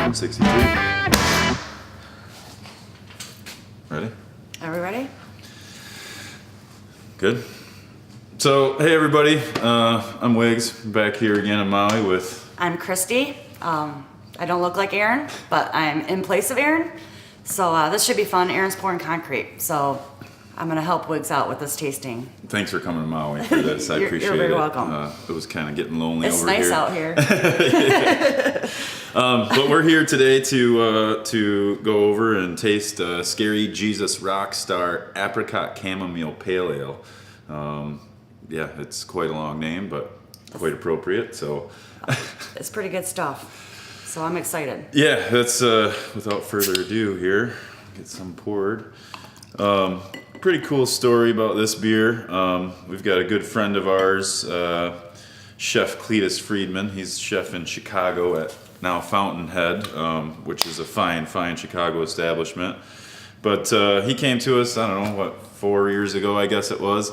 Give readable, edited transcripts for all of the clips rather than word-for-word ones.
163. Ready? Are we ready? Good. So, hey everybody, I'm Wiggs, back here again in Maui with... I'm Christy. I don't look like Aaron, but I'm in place of Aaron. So this should be fun. Aaron's pouring concrete, so I'm going to help Wiggs out with this tasting. Thanks for coming to Maui for this. I appreciate it. You're very welcome. It was kind of getting lonely It's over here. nice out here. But we're here today to go over and taste Scary Jesus Rockstar Apricot Chamomile Pale Ale. Yeah, it's quite a long name, but quite appropriate. So It's pretty good stuff. So I'm excited. yeah, that's without further ado here, get some poured. Pretty cool story about this beer. We've got a good friend of ours, Chef Cletus Friedman. He's chef in Chicago at now Fountainhead, which is a fine Chicago establishment. But he came to us, I don't know, 4 years ago, I guess it was,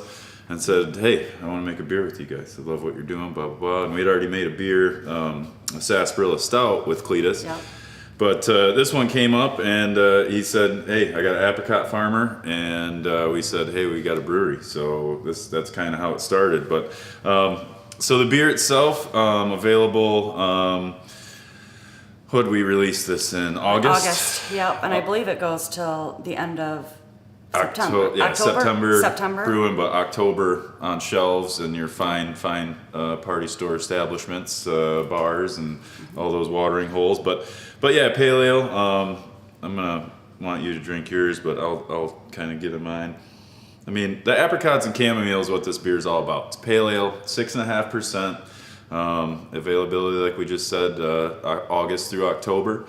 and said, hey, I want to make a beer with you guys. I love what you're doing, blah, blah, blah. And we'd already made a beer, a sarsaparilla stout with Cletus. Yep. But this one came up, and he said, hey, I got an apricot farmer, and we said, hey, we got a brewery. So that's kind of how it started. But so the beer itself, available, what did we release this in? August? Yep. And I believe it goes till the end of September. September brewing, but October on shelves in your fine party store establishments, bars, and all those watering holes. But yeah, pale ale. I'm gonna want you to drink yours, but I'll kind of get in mine. I mean, the apricots and chamomile is what this beer is all about. It's pale ale, 6.5%. Availability, like we just said, August through October.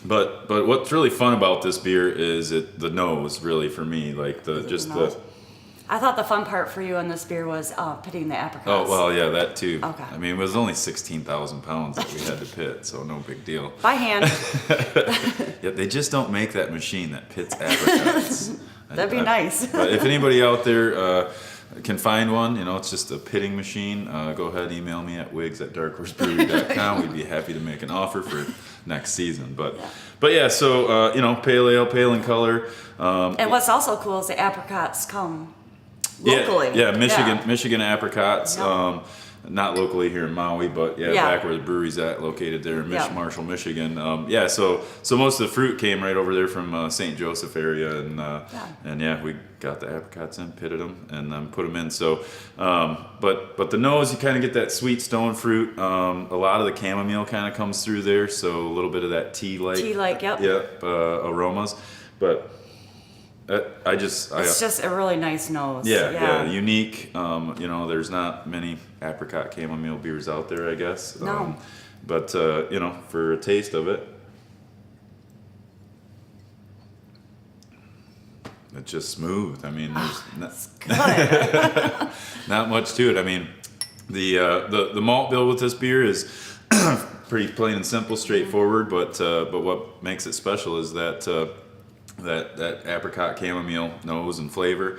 But what's really fun about this beer is the nose, really, for me. Like I thought the fun part for you in this beer was pitting the apricots. Oh, well, yeah, that too. Okay. I mean, it was only 16,000 pounds that we had to pit, so no big deal. By hand. Yeah, they just don't make that machine that pits apricots. That'd be nice. But if anybody out there can find one, it's just a pitting machine, go ahead and email me at wigs@darkhorsebrewery.com. We'd be happy to make an offer for next season. But yeah, so, pale ale, pale in color. And what's also cool is the apricots come locally. Yeah, Michigan apricots. Yep. Not locally here in Maui, but back where the brewery's at, located there in Marshall, Michigan. So most of the fruit came right over there from St. Joseph area, and we got the apricots in, pitted them, and then put them in. So, but the nose, you kind of get that sweet stone fruit. A lot of the chamomile kind of comes through there, so a little bit of that tea-like, aromas, but. It's just a really nice nose. Yeah, unique. There's not many apricot chamomile beers out there, I guess. No. But for a taste of it, it's just smooth. I mean, there's not much to it. I mean, the malt bill with this beer is pretty plain and simple, straightforward. But what makes it special is that apricot chamomile nose and flavor.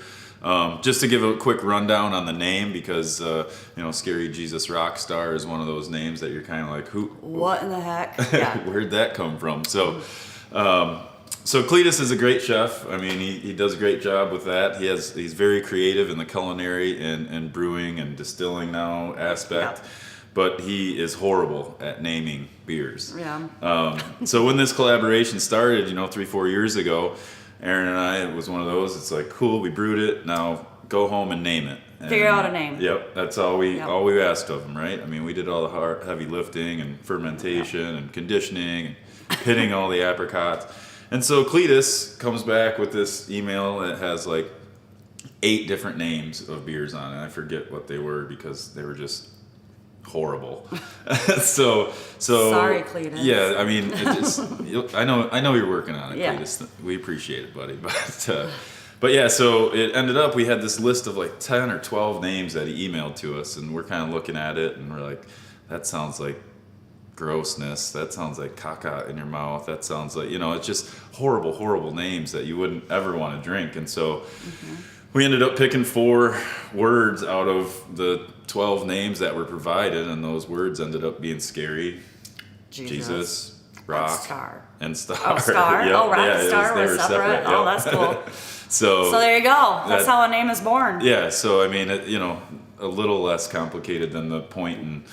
Just to give a quick rundown on the name, because Scary Jesus Rockstar is one of those names that you're kind of like, what in the heck? Yeah. Where'd that come from? So Cletus is a great chef. I mean, he does a great job with that. He's very creative in the culinary and brewing and distilling now aspect. Yeah. But he is horrible at naming beers. Yeah. So when this collaboration started, 3-4 years ago, Aaron and I, it was one of those. It's like, cool, we brewed it. Now go home and name it. Figure out a name. Yep, that's all we asked of him, right? I mean, we did all the hard, heavy lifting and fermentation and conditioning and pitting all the apricots. And so Cletus comes back with this email that has like 8 different names of beers on it. I forget what they were because they were just horrible. so sorry, Cletus. Yeah, I mean, I know you're working on it, yeah. Cletus. We appreciate it, buddy. But yeah, so it ended up we had this list of like 10 or 12 names that he emailed to us, and we're kind of looking at it and we're like, that sounds like grossness. That sounds like caca in your mouth. That sounds like, it's just horrible names that you wouldn't ever want to drink. And so we ended up picking 4 words out of the 12 names that were provided, and those words ended up being scary, Jesus, Rock, Star. and Star. Oh, Star. Yep. Oh, Rock Yeah, and Star they were separate. Oh, yep. that's cool. So So there you go. That's that- how a name is born. Yeah, so I mean, a little less complicated than the point and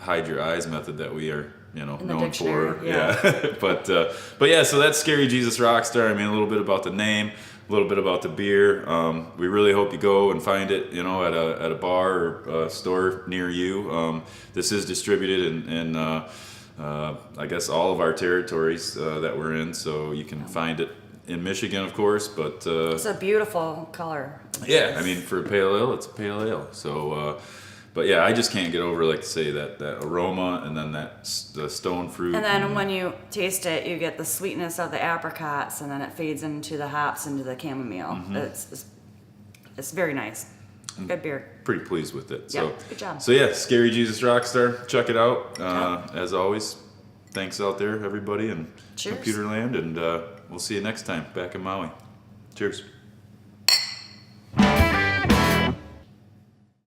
hide your eyes method that we are, In the known dictionary, for. yeah. But yeah, so that's Scary Jesus Rockstar. I mean, a little bit about the name, a little bit about the beer. We really hope you go and find it, at a bar or a store near you. This is distributed in I guess all of our territories that we're in, so you can find it in Michigan, of course, but It's a beautiful color. yeah, I mean, for a pale ale, it's a pale ale. So, but yeah, I just can't get over, like, say that aroma and then the stone fruit. And then when you taste it, you get the sweetness of the apricots, and then it fades into the hops, into the chamomile. Mm-hmm. It's very nice. Good beer. Pretty pleased with it. Yeah, So, good job. So yeah, Scary Jesus Rockstar, check it out. As always, thanks out there, everybody, in Cheers. Computerland, and we'll see you next time back in Maui. Cheers.